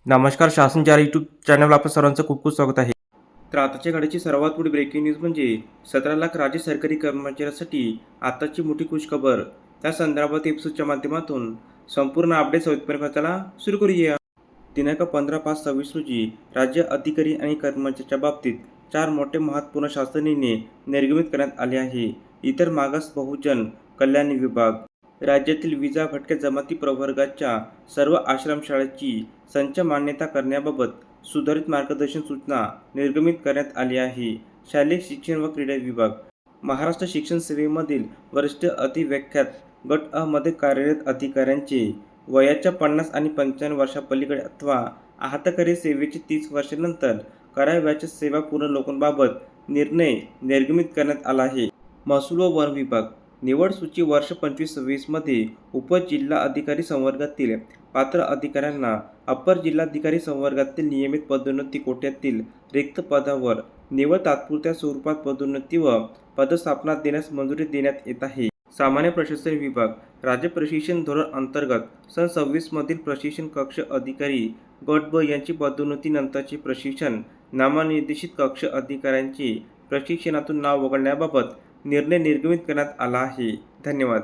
नमस्कार. शासन चार यूट्यूब चॅनलवर आपलं सर्वांचं खूप खूप स्वागत आहे. तर आताच्या घडीची सर्वात मोठी ब्रेकिंग न्यूज म्हणजे 17 लाख राज्य सरकारी कर्मचाऱ्यांसाठी आताची मोठी खुशखबर. त्या संदर्भात एपिसोडच्या माध्यमातून संपूर्ण अपडेट सविस्तरपणे चला सुरू करूया. दिनांक 15/5/26 रोजी राज्य अधिकारी आणि कर्मचाऱ्यांच्या बाबतीत 4 मोठे महत्त्वपूर्ण शासन निर्णय निर्गमित करण्यात आले आहे. इतर मागास बहुजन कल्याण विभाग राज्यातील विजा भटक्या जमाती प्रवर्गाच्या सर्व आश्रमशाळांची संच मान्यता करण्याबाबत सुधारित मार्गदर्शक सूचना निर्गमित करण्यात आली आहे. शालेय शिक्षण व क्रीडा विभाग महाराष्ट्र शिक्षण सेवेमधील वरिष्ठ अधिव्याख्यात गट अ मध्ये कार्यरत अधिकाऱ्यांचे वयाच्या 50 आणि 95 वर्षापलीकडे अथवा आहतकरी सेवेची 30 वर्षांनंतर करावयाच्या सेवा पूर्ण लोकांबाबत निर्णय निर्गमित करण्यात आला आहे. महसूल व वन विभाग निवड सूची वर्ष 25-26 मध्ये उपजिल्हा अधिकारी संवर्गातील पात्र अधिकाऱ्यांना अपर जिल्हाधिकारी संवर्गातील नियमित पदोन्नती कोट्यातील रिक्त पदावर निवड तात्पुरत्या स्वरूपात पदोन्नती व पदस्थापना देण्यास मंजुरी देण्यात येत आहे. सामान्य प्रशासन विभाग राज्य प्रशिक्षण धोरण अंतर्गत सन 26 मधील प्रशिक्षण कक्ष अधिकारी गट ब यांची पदोन्नती नंतरचे प्रशिक्षण नामनिर्देशित कक्ष अधिकाऱ्यांचे प्रशिक्षणातून नाव वगळण्याबाबत निर्णय निर्गमित करण्यात आला आहे. धन्यवाद.